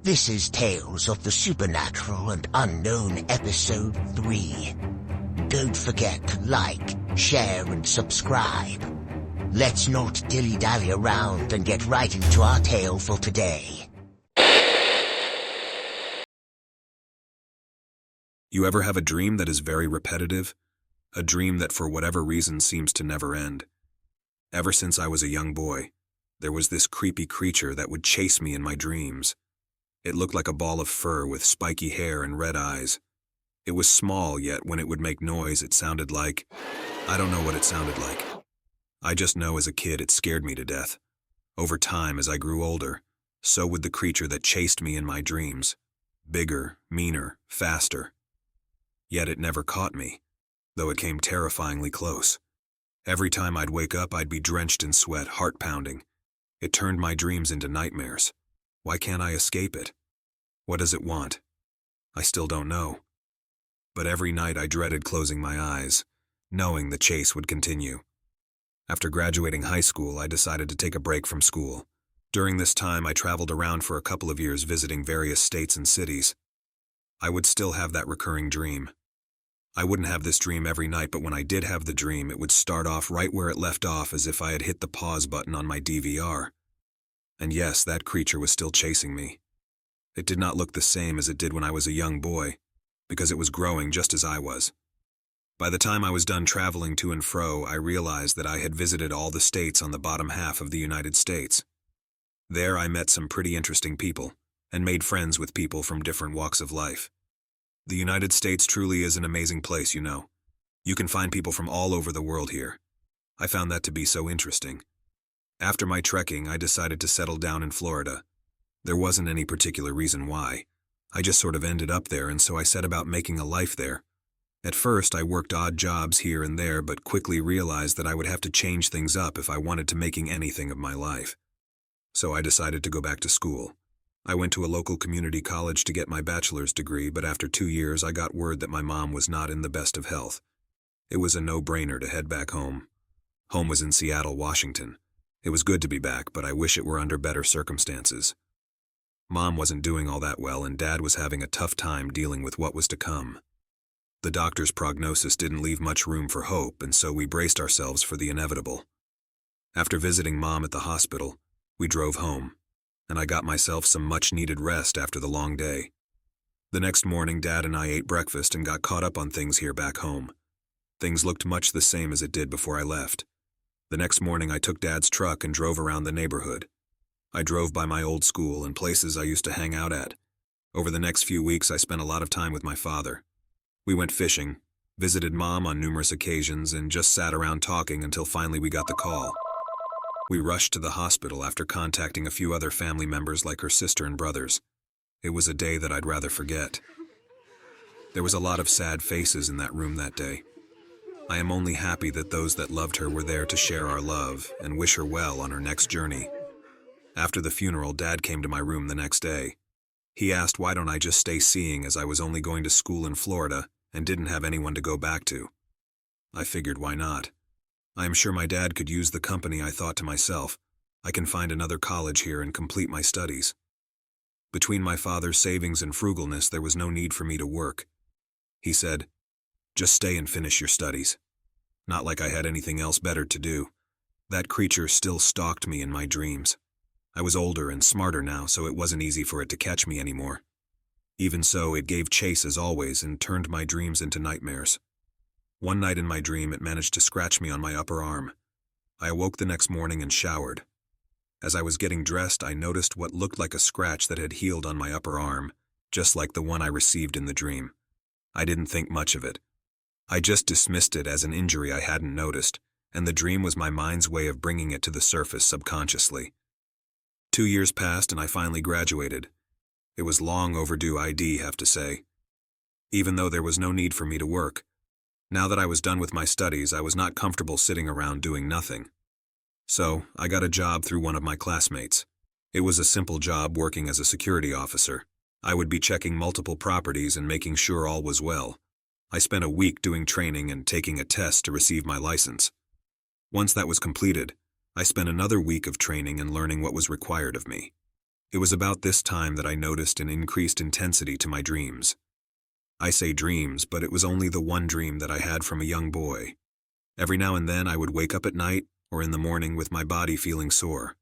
This is Tales of the Supernatural and Unknown Episode 3. Don't forget to like, share, and subscribe. Let's not dilly-dally around and get right into our tale for today. You ever have a dream that is very repetitive? A dream that for whatever reason seems to never end? Ever since I was a young boy, there was this creepy creature that would chase me in my dreams. It looked like a ball of fur with spiky hair and red eyes. It was small, yet when it would make noise, it sounded like... I don't know what it sounded like. I just know as a kid it scared me to death. Over time, as I grew older, so would the creature that chased me in my dreams. Bigger, meaner, faster. Yet it never caught me, though it came terrifyingly close. Every time I'd wake up, I'd be drenched in sweat, heart pounding. It turned my dreams into nightmares. Why can't I escape it? What does it want? I still don't know. But every night I dreaded closing my eyes, knowing the chase would continue. After graduating high school, I decided to take a break from school. During this time, I traveled around for a couple of years visiting various states and cities. I would still have that recurring dream. I wouldn't have this dream every night, but when I did have the dream, it would start off right where it left off, as if I had hit the pause button on my DVR. And yes, that creature was still chasing me. It did not look the same as it did when I was a young boy, because it was growing just as I was. By the time I was done traveling to and fro, I realized that I had visited all the states on the bottom half of the United States. There I met some pretty interesting people, and made friends with people from different walks of life. The United States truly is an amazing place, you know. You can find people from all over the world here. I found that to be so interesting. After my trekking, I decided to settle down in Florida. There wasn't any particular reason why. I just sort of ended up there, and so I set about making a life there. At first, I worked odd jobs here and there, but quickly realized that I would have to change things up if I wanted to making anything of my life. So I decided to go back to school. I went to a local community college to get my bachelor's degree, but after 2 years I got word that my mom was not in the best of health. It was a no-brainer to head back home. Home was in Seattle, Washington. It was good to be back, but I wish it were under better circumstances. Mom wasn't doing all that well, and Dad was having a tough time dealing with what was to come. The doctor's prognosis didn't leave much room for hope, and so we braced ourselves for the inevitable. After visiting Mom at the hospital, we drove home, and I got myself some much-needed rest after the long day. The next morning, Dad and I ate breakfast and got caught up on things here back home. Things looked much the same as it did before I left. The next morning, I took Dad's truck and drove around the neighborhood. I drove by my old school and places I used to hang out at. Over the next few weeks, I spent a lot of time with my father. We went fishing, visited Mom on numerous occasions, and just sat around talking until finally we got the call. We rushed to the hospital after contacting a few other family members like her sister and brothers. It was a day that I'd rather forget. There was a lot of sad faces in that room that day. I am only happy that those that loved her were there to share our love and wish her well on her next journey. After the funeral, Dad came to my room the next day. He asked why don't I just stay seeing, as I was only going to school in Florida and didn't have anyone to go back to. I figured why not. I am sure my dad could use the company. I thought to myself, I can find another college here and complete my studies. Between my father's savings and frugalness, there was no need for me to work. He said, just stay and finish your studies. Not like I had anything else better to do. That creature still stalked me in my dreams. I was older and smarter now, so it wasn't easy for it to catch me anymore. Even so, it gave chase as always and turned my dreams into nightmares. One night in my dream, it managed to scratch me on my upper arm. I awoke the next morning and showered. As I was getting dressed, I noticed what looked like a scratch that had healed on my upper arm, just like the one I received in the dream. I didn't think much of it. I just dismissed it as an injury I hadn't noticed, and the dream was my mind's way of bringing it to the surface subconsciously. 2 years passed and I finally graduated. It was long overdue, I'd have to say. Even though there was no need for me to work. Now that I was done with my studies, I was not comfortable sitting around doing nothing. So, I got a job through one of my classmates. It was a simple job working as a security officer. I would be checking multiple properties and making sure all was well. I spent a week doing training and taking a test to receive my license. Once that was completed, I spent another week of training and learning what was required of me. It was about this time that I noticed an increased intensity to my dreams. I say dreams, but it was only the one dream that I had from a young boy. Every now and then I would wake up at night or in the morning with my body feeling sore.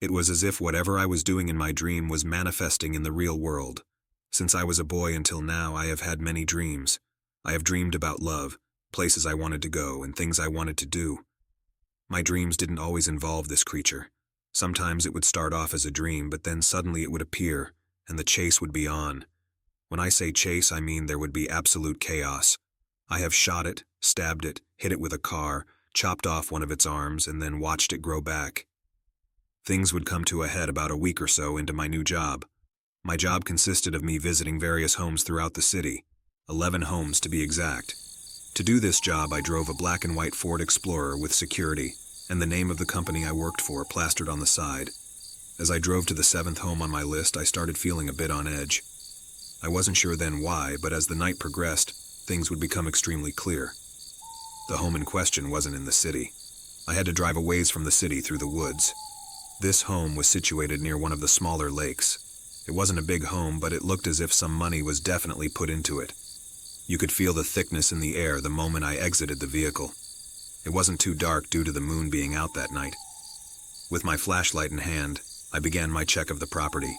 It was as if whatever I was doing in my dream was manifesting in the real world. Since I was a boy until now, I have had many dreams. I have dreamed about love, places I wanted to go, and things I wanted to do. My dreams didn't always involve this creature. Sometimes it would start off as a dream, but then suddenly it would appear, and the chase would be on. When I say chase, I mean there would be absolute chaos. I have shot it, stabbed it, hit it with a car, chopped off one of its arms, and then watched it grow back. Things would come to a head about a week or so into my new job. My job consisted of me visiting various homes throughout the city, 11 homes to be exact. To do this job, I drove a black and white Ford Explorer with security, and the name of the company I worked for plastered on the side. As I drove to the 7th home on my list, I started feeling a bit on edge. I wasn't sure then why, but as the night progressed, things would become extremely clear. The home in question wasn't in the city. I had to drive a ways from the city through the woods. This home was situated near one of the smaller lakes. It wasn't a big home, but it looked as if some money was definitely put into it. You could feel the thickness in the air the moment I exited the vehicle. It wasn't too dark due to the moon being out that night. With my flashlight in hand, I began my check of the property.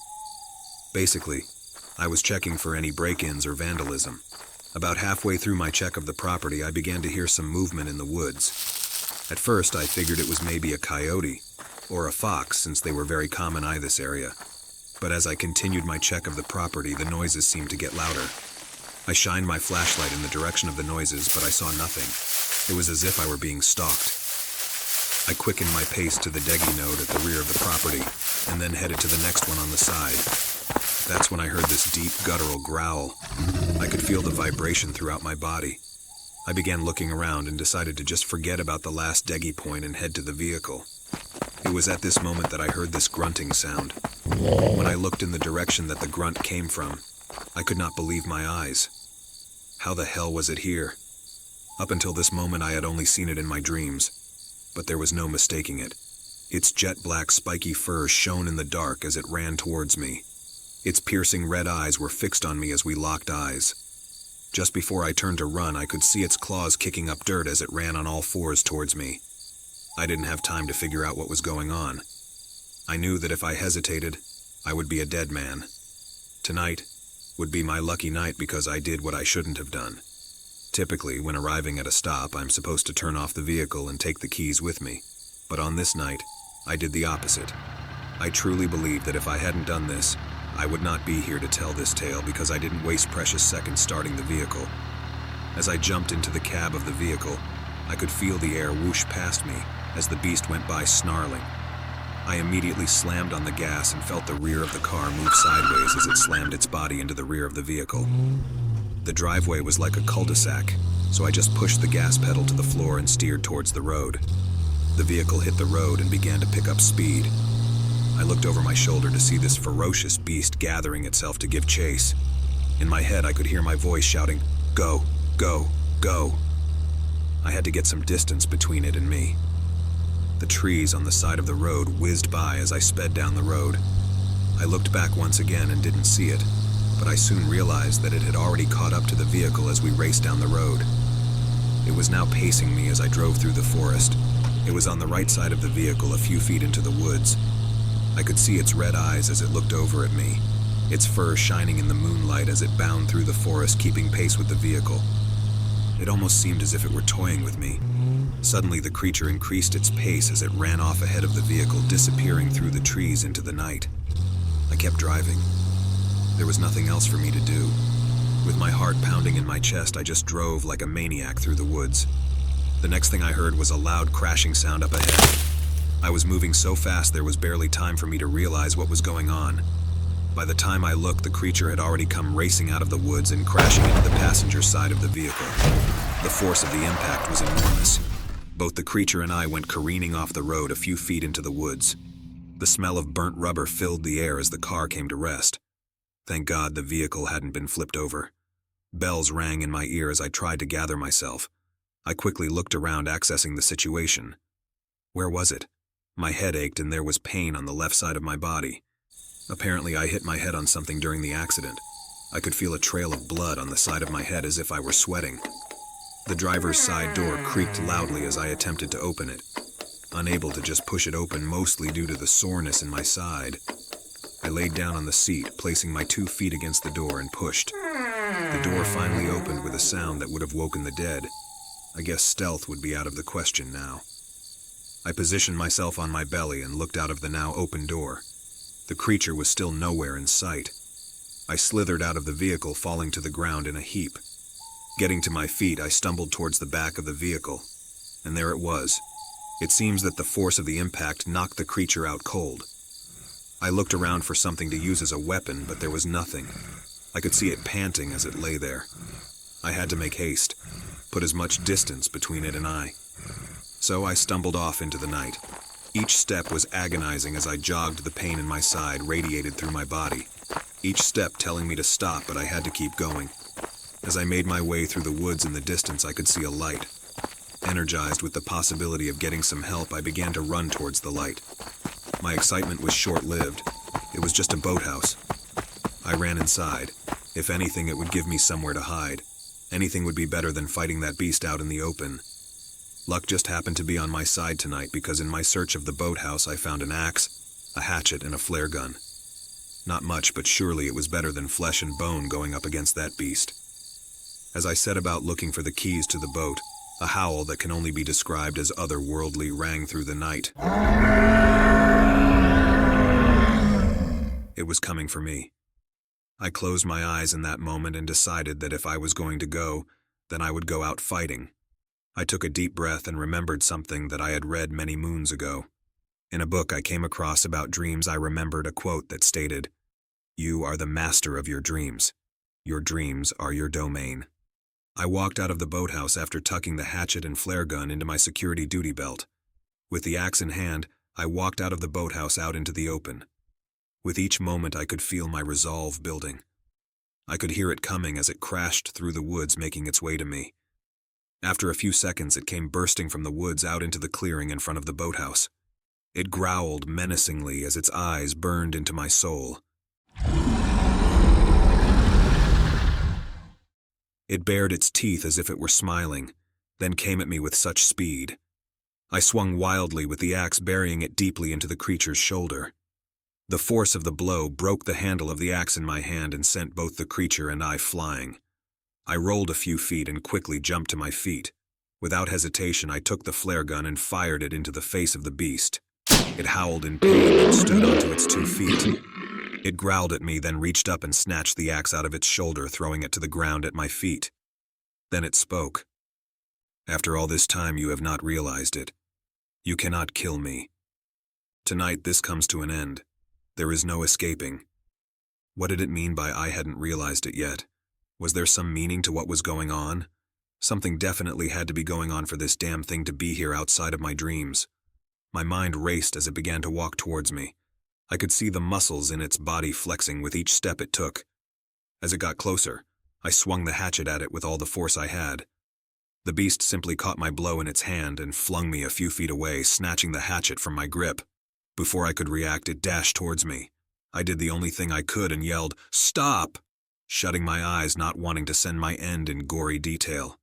Basically, I was checking for any break-ins or vandalism. About halfway through my check of the property, I began to hear some movement in the woods. At first, I figured it was maybe a coyote or a fox, since they were very common in this area. But as I continued my check of the property, the noises seemed to get louder. I shined my flashlight in the direction of the noises, but I saw nothing. It was as if I were being stalked. I quickened my pace to the Degi node at the rear of the property, and then headed to the next one on the side. That's when I heard this deep, guttural growl. I could feel the vibration throughout my body. I began looking around and decided to just forget about the last Degi point and head to the vehicle. It was at this moment that I heard this grunting sound. When I looked in the direction that the grunt came from, I could not believe my eyes. How the hell was it here? Up until this moment, I had only seen it in my dreams, but there was no mistaking it. Its jet-black, spiky fur shone in the dark as it ran towards me. Its piercing red eyes were fixed on me as we locked eyes. Just before I turned to run, I could see its claws kicking up dirt as it ran on all fours towards me. I didn't have time to figure out what was going on. I knew that if I hesitated, I would be a dead man. Tonight would be my lucky night because I did what I shouldn't have done. Typically, when arriving at a stop, I'm supposed to turn off the vehicle and take the keys with me. But on this night, I did the opposite. I truly believe that if I hadn't done this, I would not be here to tell this tale because I didn't waste precious seconds starting the vehicle. As I jumped into the cab of the vehicle, I could feel the air whoosh past me as the beast went by snarling. I immediately slammed on the gas and felt the rear of the car move sideways as it slammed its body into the rear of the vehicle. The driveway was like a cul-de-sac, so I just pushed the gas pedal to the floor and steered towards the road. The vehicle hit the road and began to pick up speed. I looked over my shoulder to see this ferocious beast gathering itself to give chase. In my head, I could hear my voice shouting, "Go, go, go." I had to get some distance between it and me. The trees on the side of the road whizzed by as I sped down the road. I looked back once again and didn't see it, but I soon realized that it had already caught up to the vehicle as we raced down the road. It was now pacing me as I drove through the forest. It was on the right side of the vehicle, a few feet into the woods. I could see its red eyes as it looked over at me, its fur shining in the moonlight as it bound through the forest, keeping pace with the vehicle. It almost seemed as if it were toying with me. Suddenly, the creature increased its pace as it ran off ahead of the vehicle, disappearing through the trees into the night. I kept driving. There was nothing else for me to do. With my heart pounding in my chest, I just drove like a maniac through the woods. The next thing I heard was a loud crashing sound up ahead. I was moving so fast there was barely time for me to realize what was going on. By the time I looked, the creature had already come racing out of the woods and crashing into the passenger side of the vehicle. The force of the impact was enormous. Both the creature and I went careening off the road a few feet into the woods. The smell of burnt rubber filled the air as the car came to rest. Thank God the vehicle hadn't been flipped over. Bells rang in my ear as I tried to gather myself. I quickly looked around, accessing the situation. Where was it? My head ached and there was pain on the left side of my body. Apparently, I hit my head on something during the accident. I could feel a trail of blood on the side of my head as if I were sweating. The driver's side door creaked loudly as I attempted to open it, unable to just push it open, mostly due to the soreness in my side. I laid down on the seat, placing my 2 feet against the door and pushed. The door finally opened with a sound that would have woken the dead. I guess stealth would be out of the question now. I positioned myself on my belly and looked out of the now open door. The creature was still nowhere in sight. I slithered out of the vehicle, falling to the ground in a heap. Getting to my feet, I stumbled towards the back of the vehicle, and there it was. It seems that the force of the impact knocked the creature out cold. I looked around for something to use as a weapon, but there was nothing. I could see it panting as it lay there. I had to make haste, put as much distance between it and I. So I stumbled off into the night. Each step was agonizing as I jogged. The pain in my side radiated through my body. Each step telling me to stop, but I had to keep going. As I made my way through the woods in the distance, I could see a light. Energized with the possibility of getting some help, I began to run towards the light. My excitement was short-lived. It was just a boathouse. I ran inside. If anything, it would give me somewhere to hide. Anything would be better than fighting that beast out in the open. Luck just happened to be on my side tonight because in my search of the boathouse I found an axe, a hatchet, and a flare gun. Not much, but surely it was better than flesh and bone going up against that beast. As I set about looking for the keys to the boat, a howl that can only be described as otherworldly rang through the night. It was coming for me. I closed my eyes in that moment and decided that if I was going to go, then I would go out fighting. I took a deep breath and remembered something that I had read many moons ago. In a book I came across about dreams, I remembered a quote that stated, "You are the master of your dreams. Your dreams are your domain." I walked out of the boathouse after tucking the hatchet and flare gun into my security duty belt. With the axe in hand, I walked out of the boathouse out into the open. With each moment I could feel my resolve building. I could hear it coming as it crashed through the woods, making its way to me. After a few seconds, it came bursting from the woods out into the clearing in front of the boathouse. It growled menacingly as its eyes burned into my soul. It bared its teeth as if it were smiling, then came at me with such speed. I swung wildly with the axe, burying it deeply into the creature's shoulder. The force of the blow broke the handle of the axe in my hand and sent both the creature and I flying. I rolled a few feet and quickly jumped to my feet. Without hesitation, I took the flare gun and fired it into the face of the beast. It howled in pain and stood onto its 2 feet. It growled at me, then reached up and snatched the axe out of its shoulder, throwing it to the ground at my feet. Then it spoke. "After all this time, you have not realized it. You cannot kill me. Tonight, this comes to an end. There is no escaping." What did it mean by I hadn't realized it yet? Was there some meaning to what was going on? Something definitely had to be going on for this damn thing to be here outside of my dreams. My mind raced as it began to walk towards me. I could see the muscles in its body flexing with each step it took. As it got closer, I swung the hatchet at it with all the force I had. The beast simply caught my blow in its hand and flung me a few feet away, snatching the hatchet from my grip. Before I could react, it dashed towards me. I did the only thing I could and yelled, "Stop!" shutting my eyes, not wanting to send my end in gory detail.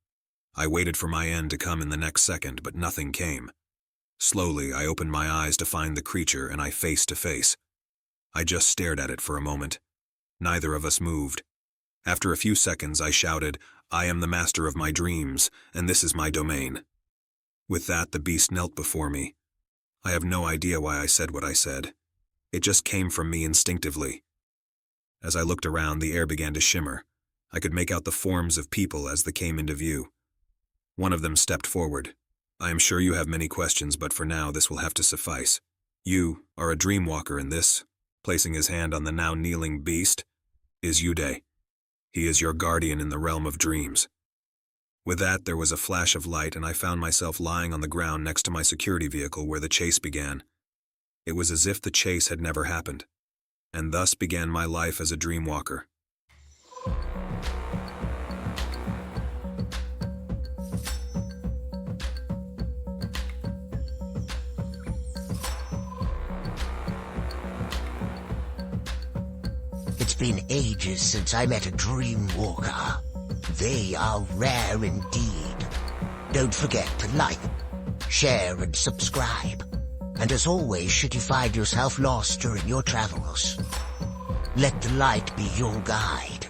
I waited for my end to come in the next second, but nothing came. Slowly, I opened my eyes to find the creature and I face to face. I just stared at it for a moment. Neither of us moved. After a few seconds, I shouted, "I am the master of my dreams, and this is my domain." With that, the beast knelt before me. I have no idea why I said what I said. It just came from me instinctively. As I looked around, the air began to shimmer. I could make out the forms of people as they came into view. One of them stepped forward. "I am sure you have many questions, but for now this will have to suffice. You are a dreamwalker, and this," placing his hand on the now kneeling beast, "is Uday. He is your guardian in the realm of dreams." With that, there was a flash of light, and I found myself lying on the ground next to my security vehicle where the chase began. It was as if the chase had never happened. And thus began my life as a dreamwalker. It's been ages since I met a dream walker. They are rare indeed. Don't forget to like, share and subscribe. And as always, should you find yourself lost during your travels, let the light be your guide.